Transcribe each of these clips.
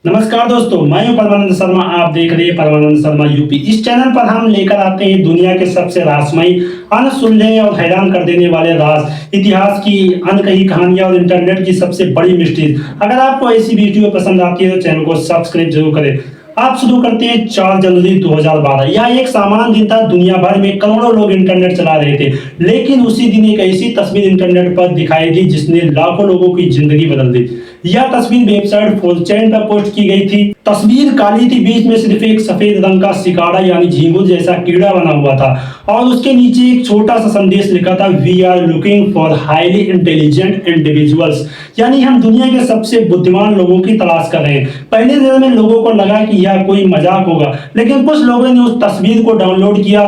नमस्कार दोस्तों, मैं हूं परमानंद शर्मा। आप देख रहे हैं परमानंद शर्मा यूपी। इस चैनल पर हम लेकर आते हैं दुनिया के सबसे रहस्यमयी, अनसुलझे और हैरान कर देने वाले राज, इतिहास की अनकही कहानियां और इंटरनेट की सबसे बड़ी मिस्ट्रीज। अगर आपको ऐसी वीडियो पसंद आती है तो चैनल को सब्सक्राइब जरूर करें। आप शुरू करते हैं 4 जनवरी 2012। यह एक सामान्य दिन था। दुनिया भर में करोड़ों लोग इंटरनेट चला रहे थे, लेकिन उसी दिन एक ऐसी तस्वीर इंटरनेट पर दिखाई दी जिसने लाखों लोगों की जिंदगी बदल दी। यह तस्वीर वेबसाइट 4chan पर पोस्ट की गई थी। तस्वीर काली थी, बीच में सिर्फ एक सफेद रंग का सिकाड़ा यानी झींगुर जैसा कीड़ा बना हुआ था और उसके नीचे एक छोटा सा संदेश लिखा था, we are looking for highly intelligent individuals, यानी हम दुनिया के सबसे बुद्धिमान लोगों की तलाश कर रहे हैं। पहले दिन में लोगों को लगा कि यह कोई मजाक होगा, लेकिन कुछ लोगों ने उस तस्वीर को डाउनलोड किया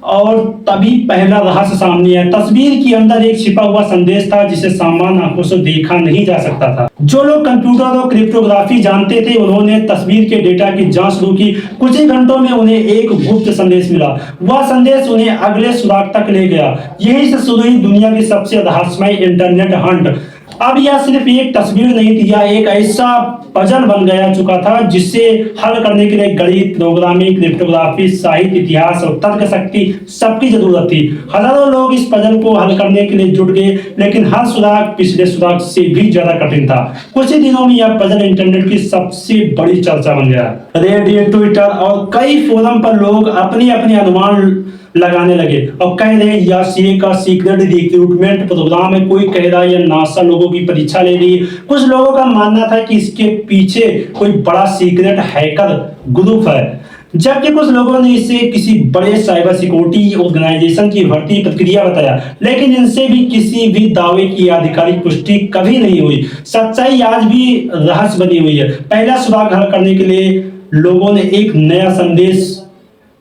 और तभी पहला रहस्य सामने आया। तस्वीर के अंदर एक छिपा हुआ संदेश था जिसे सामान्य आंखों से देखा नहीं जा सकता था। जो लोग कंप्यूटर और क्रिप्टोग्राफी जानते थे उन्होंने तस्वीर के डेटा की जांच शुरू की। कुछ ही घंटों में उन्हें एक गुप्त संदेश मिला। वह संदेश उन्हें अगले सुराग तक ले गया। यही से शुरू हुई दुनिया की सबसे रहस्यमय इंटरनेट हंट। अब यह सिर्फ एक तस्वीर नहीं थी, यह एक ऐसा पजल बन गया चुका था जिसे हल करने के लिए गणित, प्रोग्रामिंग, क्रिप्टोग्राफी, साहित्य, इतिहास और तर्क शक्ति सबकी जरूरत थी। हजारों लोग इस पजल को हल करने के लिए जुट गए, लेकिन हर सुराग पिछले सुराग से भी ज्यादा कठिन था। कुछ ही दिनों में यह पजल इंटरनेट की सबसे बड़ी चर्चा बन गया। रेडिट, ट्विटर और कई फोरम पर लोग अपने अपने अनुमान लगाने लगे और कह रहे हैं यह सीए का सीक्रेट रिक्रूटमेंट प्रोग्राम है। कोई कह रहा है यह नासा लोगों की परीक्षा ले रही है। कुछ लोगों का मानना था कि इसके पीछे कोई बड़ा सीक्रेट हैकर ग्रुप है, जबकि कुछ लोगों ने इसे किसी बड़े साइबर सिक्योरिटी ऑर्गेनाइजेशन की भर्ती प्रक्रिया बताया। लेकिन इनसे भी किसी भी दावे की आधिकारिक पुष्टि कभी नहीं हुई। सच्चाई आज भी रहस्य बनी हुई है। पहला सुराग हल करने के लिए लोगों ने एक नया संदेश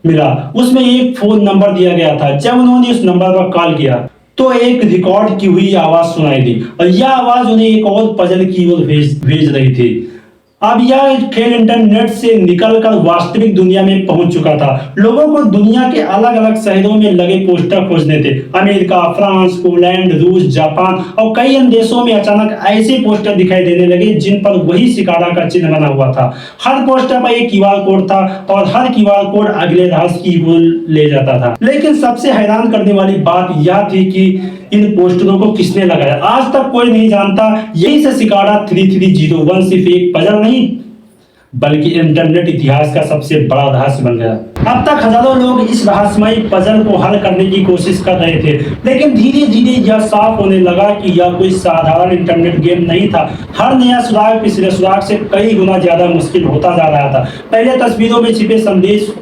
मिला। उसमें एक फोन नंबर दिया गया था। जब उन्होंने उस नंबर पर कॉल किया तो एक रिकॉर्ड की हुई आवाज सुनाई दी और यह आवाज उन्हें एक और पजल की ओर भेज रही थी। अब यह खेल इंटरनेट से निकलकर वास्तविक दुनिया में पहुंच चुका था। लोगों को दुनिया के अलग अलग शहरों में लगे पोस्टर खोजने थे। अमेरिका, फ्रांस, पोलैंड, रूस, जापान और कई अन्य देशों में अचानक ऐसे पोस्टर दिखाई देने लगे जिन पर वही सिकाड़ा का चिन्ह बना हुआ था। हर पोस्टर पर एक क्यूआर कोड था और हर क्यूआर कोड अगले रहस्य की ओर ले जाता था। लेकिन सबसे हैरान करने वाली बात यह थी कि इन पोस्टरों को किसने लगाया, आज तक कोई नहीं जानता। यही से सिकाड़ा 3301 सिर्फ एक पजल नहीं बल्कि इंटरनेट इतिहास का सबसे बड़ा रहस्य बन गया। अब तक हजारों लोग इस रहस्यमय पजल को हल करने की कोशिश कर रहे थे, लेकिन धीरे धीरे यह साफ होने लगा कि यह कोई साधारण इंटरनेट गेम नहीं था। हर नया सुराग पिछले सुराग से कई गुना ज्यादा मुश्किल होता जा रहा था। पहले तस्वीरों में छिपे संदेश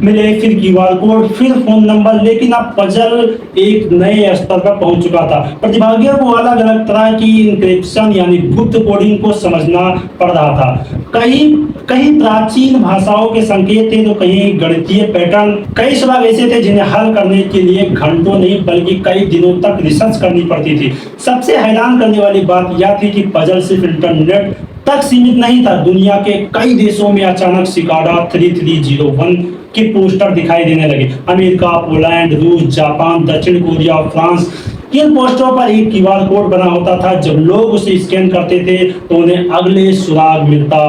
मिले, फिर क्यूआर कोड, फिर फोन नंबर, लेकिन अब पजल एक नए स्तर पर पहुंच चुका था। प्रतिभागियों को अलग अलग तरह की इंक्रिप्शन यानी गुप्त कोडिंग को समझना पड़ रहा था। कहीं प्राचीन भाषाओं के संकेत थे तो कहीं गणितीय पैटर्न। कई सवाल ऐसे थे जिन्हें हल करने के लिए घंटों नहीं बल्कि कई दिनों तक रिसर्च करनी पड़ती थी। सबसे हैरान करने वाली बात यह थी कि पजल सिर्फ इंटरनेट तक सीमित नहीं था। दुनिया के कई देशों में अचानक सिकाड़ा 3301 के पोस्टर दिखाई देने लगे। अमेरिका, पोलैंड, रूस, जापान, दक्षिण कोरिया और फ्रांस। इन पोस्टरों पर एक क्यूआर कोड बना होता था। जब लोग उसे स्कैन करते थे तो उन्हें अगले सुराग मिलता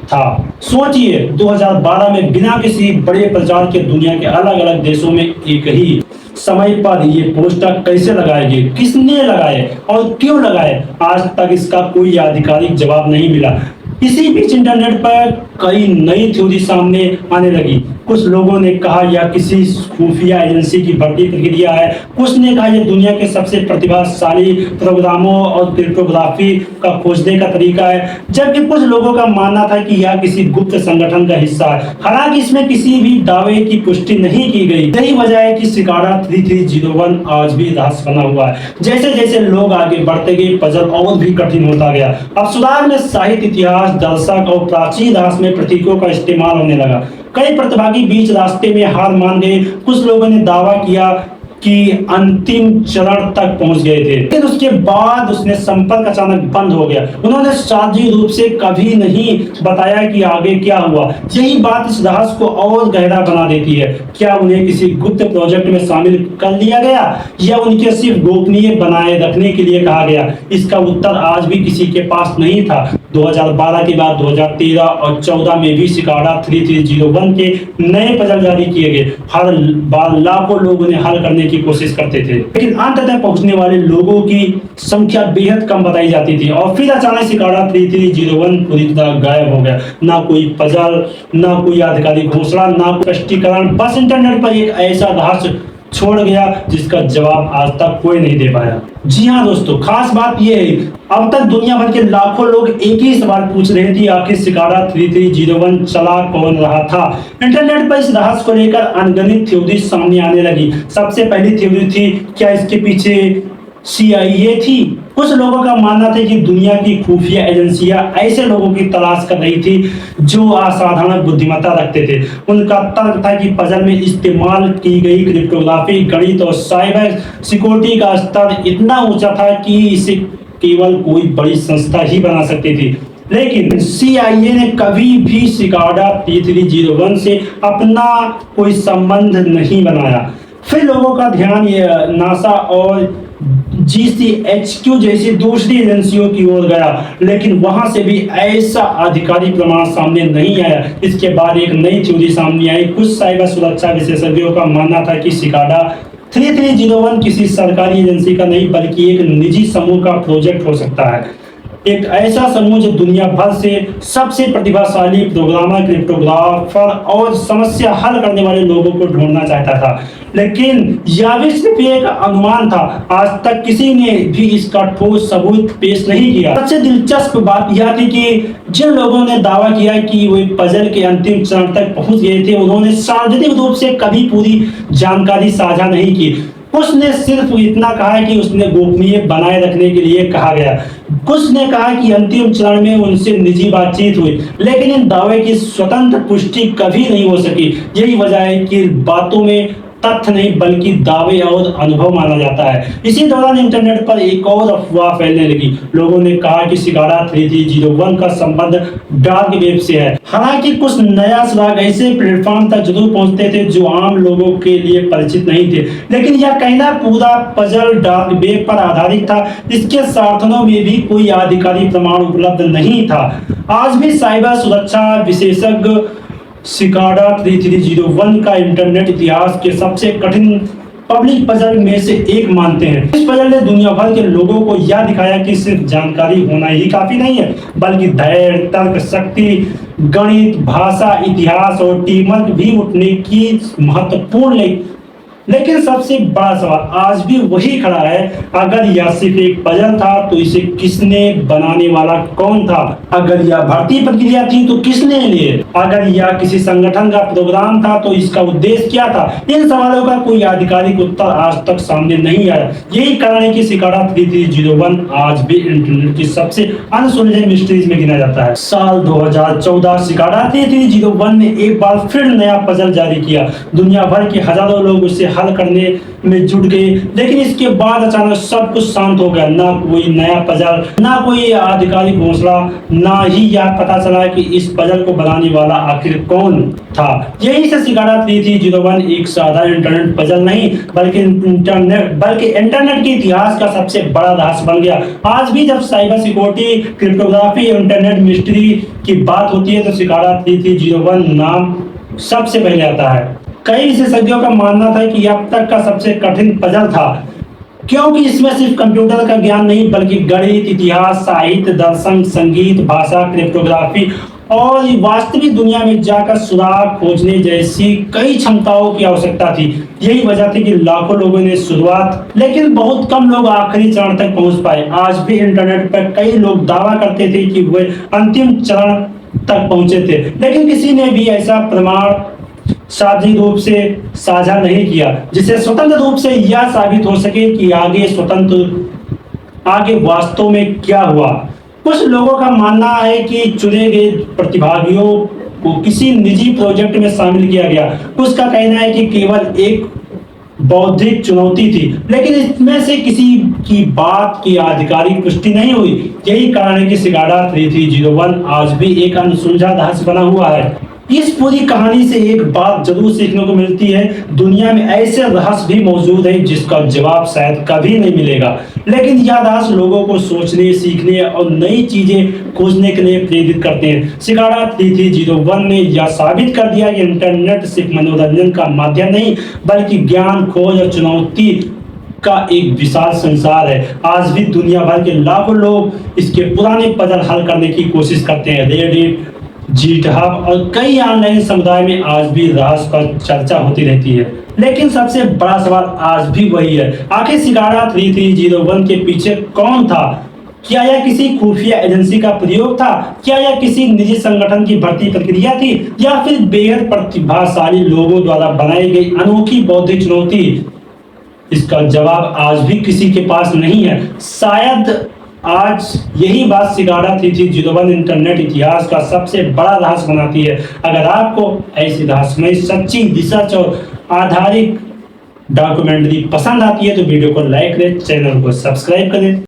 था। सोचिए 2012 में बिना किसी बड़े प्रचार के दुनिया के अलग अलग देशों में एक ही समय पर ये पोस्टर कैसे लगाए गए, किसने लगाए और क्यों लगाए, आज तक इसका कोई आधिकारिक जवाब नहीं मिला। इसी बीच इंटरनेट पर कई नई थ्योरी सामने आने लगी। कुछ लोगों ने कहा यह किसी खुफिया एजेंसी की भर्ती प्रक्रिया है। कुछ ने कहा यह दुनिया के सबसे प्रतिभाशाली प्रोग्रामों और क्रिप्टोग्राफी का खोजने का तरीका है, जबकि कुछ लोगों का मानना था कि यह किसी गुप्त संगठन का हिस्सा है। हालांकि इसमें किसी भी दावे की पुष्टि नहीं की गई। यही वजह है कि सिकाड़ा 3301 आज भी रहस्य बना हुआ है। जैसे जैसे लोग आगे बढ़ते गए पजल और भी कठिन होता गया। अब सुराग में साहित्य, इतिहास, दर्शक और प्राचीन रहस्यमय प्रतीकों का इस्तेमाल होने लगा। कई प्रतिभागी बीच रास्ते में हार मान गए। कुछ लोगों ने दावा किया कि अंतिम चरण तक पहुंच गए थे, लेकिन उसके बाद उसने संपर्क अचानक बंद हो गया। उन्होंने साझी रूप से कभी नहीं बताया कि आगे क्या हुआ। यही बात इस रहस्य को और गहरा बना देती है। क्या उन्हें किसी गुप्त प्रोजेक्ट में शामिल कर लिया गया या उनके सिर्फ गोपनीय बनाए रखने के लिए कहा गया? इसका उत्तर आज भी किसी के पास नहीं था। 2012 के बाद 2013 और 14 में भी सिकाडा 3301 के नए पजल जारी किए गए। हर बार लाखों लोग उन्हें हल करने की कोशिश करते थे, लेकिन अंत तक पहुंचने वाले लोगों की संख्या बेहद कम बताई जाती थी। और फिर अचानक सिकाडा 3301 पूरी तरह गायब हो गया। ना कोई पजल, ना कोई आधिकारिक घोषणा, ना कोई स्पष्टीकरण, बस इंटरनेट पर एक ऐसा रहस्य छोड़ गया जिसका जवाब आज तक कोई नहीं दे पाया। जी हाँ दोस्तों, खास बात यह है, अब तक दुनिया भर के लाखों लोग एक ही सवाल पूछ रहे थे, आखिर सिकाडा 3301 चला कौन रहा था। इंटरनेट पर इस रहस्य को लेकर अनगिनत थ्योरी सामने आने लगी। सबसे पहली थ्योरी थी, क्या इसके पीछे CIA थी। कुछ लोगों का मानना था कि दुनिया की खुफिया एजेंसियां ऐसे लोगों की तलाश कर रही थी जो असाधारण बुद्धिमत्ता रखते थे। उनका तर्क था कि पजल में इस्तेमाल की गई क्रिप्टोग्राफी, गणित और साइबर सिक्योरिटी का स्तर इतना ऊंचा था कि इसे केवल कोई बड़ी संस्था ही बना सकती थी। लेकिन CIA ने कभी भी सिकाडा 3301 से अपना कोई संबंध नहीं बनाया। फिर लोगों का ध्यान नासा और GCHQ जैसी दूसरी एजेंसियों की ओर गया, लेकिन वहां से भी ऐसा आधिकारिक प्रमाण सामने नहीं आया। इसके बाद एक नई थ्योरी सामने आई। कुछ साइबर सुरक्षा विशेषज्ञों का मानना था कि सिकाडा 3301 किसी सरकारी एजेंसी का नहीं बल्कि एक निजी समूह का प्रोजेक्ट हो सकता है। एक ऐसा समूह जो दुनिया भर से सबसे प्रतिभाशाली प्रोग्रामर, क्रिप्टोग्राफर और समस्या हल करने वाले लोगों को ढूंढना चाहता था। लेकिन यह भी सिर्फ एक अनुमान था। आज तक किसी ने भी इसका ठोस सबूत पेश नहीं किया। सबसे दिलचस्प बात यह थी कि जिन लोगों ने दावा किया कि वे पजल के अंतिम चरण तक पहुंच गए थे, उन्होंने सार्वजनिक रूप से कभी पूरी जानकारी साझा नहीं की। कुछ ने सिर्फ इतना कहा कि उसने गोपनीय बनाए रखने के लिए कहा गया। कुछ ने कहा कि अंतिम चरण में उनसे निजी बातचीत हुई, लेकिन इन दावे की स्वतंत्र पुष्टि कभी नहीं हो सकी। यही वजह है कि बातों में तथ्य नहीं बल्कि दावे और अनुभव माना जाता है। इसी दौरान इंटरनेट पर एक और अफवाह फैलने लगी। लोगों ने कहा कि सिकाडा 3301 का संबंध डार्क वेब से है। हालांकि कुछ नया सुराग ऐसे प्लेटफॉर्म तक जरूर पहुंचते थे जो आम लोगों के लिए परिचित नहीं थे, लेकिन यह कहना पूरा पजल डार्क वेब पर आधारित था। इसके समर्थनों में भी कोई आधिकारिक प्रमाण उपलब्ध नहीं था। आज भी साइबर सुरक्षा विशेषज्ञ सिकाडा 3301 का इंटरनेट इतिहास के सबसे कठिन पब्लिक पजल में से एक मानते हैं। इस पजल ने दुनिया भर के लोगों को यह दिखाया कि सिर्फ जानकारी होना ही काफी नहीं है, बल्कि धैर्य, तर्क शक्ति, गणित, भाषा, इतिहास और टीम वर्क भी उठने की महत्वपूर्ण। लेकिन सबसे बड़ा सवाल आज भी वही खड़ा है, अगर यह सिर्फ एक पजल था तो इसे किसने बनाने वाला कौन था? अगर यह भर्ती प्रक्रिया थी तो किसने लिए? अगर यह किसी संगठन का प्रोग्राम था तो इसका उद्देश्य क्या था? इन सवालों का कोई आधिकारिक उत्तर आज तक सामने नहीं आया। यही कारण है कि सिकाडा 3301 आज भी इंटरनेट की सबसे अनसुलझे मिस्ट्रीज में गिना जाता है। साल 2014 सिकाडा 3301 ने एक बार फिर नया पजल जारी किया। दुनिया भर के हजारों लोग उसे हल करने में जुट गए, लेकिन इसके बाद अचानक सब कुछ शांत हो गया। ना कोई नया पजल, ना कोई आधिकारिक घोषणा, ना ही यह पता चला कि इस पजल को बनाने वाला आखिर कौन था। यही से सिकाडा 3301 एक साधारण इंटरनेट पजल नहीं बल्कि इंटरनेट के इतिहास का सबसे बड़ा रहस्य बन गया। आज भी जब cyber security, cryptography, internet mystery की बात होती है तो सिकाडा 3301 नाम सबसे पहले आता है। कई विशेषज्ञों का मानना था कि यह अब तक का सबसे कठिन पजल था, क्योंकि इसमें सिर्फ कंप्यूटर का ज्ञान नहीं बल्कि गणित, इतिहास, साहित्य, दर्शन, संगीत, भाषा, क्रिप्टोग्राफी और वास्तविक दुनिया में जाकर सुराग खोजने जैसी कई क्षमताओं की आवश्यकता थी। यही वजह थी कि लाखों लोगों ने शुरुआत, लेकिन बहुत कम लोग आखिरी चरण तक पहुंच पाए। आज भी इंटरनेट पर कई लोग दावा करते थे कि वे अंतिम चरण तक पहुंचे थे, लेकिन किसी ने भी ऐसा प्रमाण सार्वजनिक रूप से साझा नहीं किया जिसे स्वतंत्र रूप से यह साबित हो सके कि आगे वास्तव में क्या हुआ। कुछ लोगों का मानना है कि चुने गए प्रतिभागियों को किसी निजी प्रोजेक्ट में शामिल किया गया। कुछ का कहना है कि केवल एक बौद्धिक चुनौती थी, लेकिन इसमें से किसी की बात की आधिकारिक पुष्टि नहीं हुई। यही कारण है कि सिकाडा 3301 आज भी एक अनसुलझा रहस्य बना हुआ है। इस पूरी कहानी से एक बात जरूर सीखने को मिलती है, दुनिया में ऐसे रहस्य भी मौजूद हैं जिसका जवाब शायद कभी नहीं मिलेगा, लेकिन यह रहस्य लोगों को सोचने, सीखने और नई चीजें खोजने के लिए प्रेरित करते हैं। शिकारा 3301 ने यह साबित कर दिया कि इंटरनेट सिर्फ मनोरंजन का माध्यम नहीं, बल्कि ज्ञान, खोज और चुनौती का एक विशाल संसार है। आज भी दुनिया भर के लाखों लोग इसके पुराने पजल हल करने की कोशिश करते हैं। रेडिट, जीटहब और कई ऑनलाइन समुदाय में आज भी रहस्य पर चर्चा होती रहती है, लेकिन सबसे बड़ा सवाल आज भी वही है, आखिर शिकारा 3301 के पीछे कौन था? क्या यह किसी खुफिया एजेंसी का प्रयोग था? क्या यह किसी निजी संगठन की भर्ती प्रक्रिया थी, या फिर बेहद प्रतिभाशाली लोगों द्वारा बनाई गई अनोखी बौद्धिक चुनौती? इसका जवाब आज भी किसी के पास नहीं है। शायद आज यही बात शिकारा 3301 इंटरनेट इतिहास का सबसे बड़ा रहस्य बनाती है। अगर आपको ऐसी रहस्यमय, सच्ची, रिसर्च और आधारित डॉक्यूमेंट्री पसंद आती है तो वीडियो को लाइक करें, चैनल को सब्सक्राइब करें।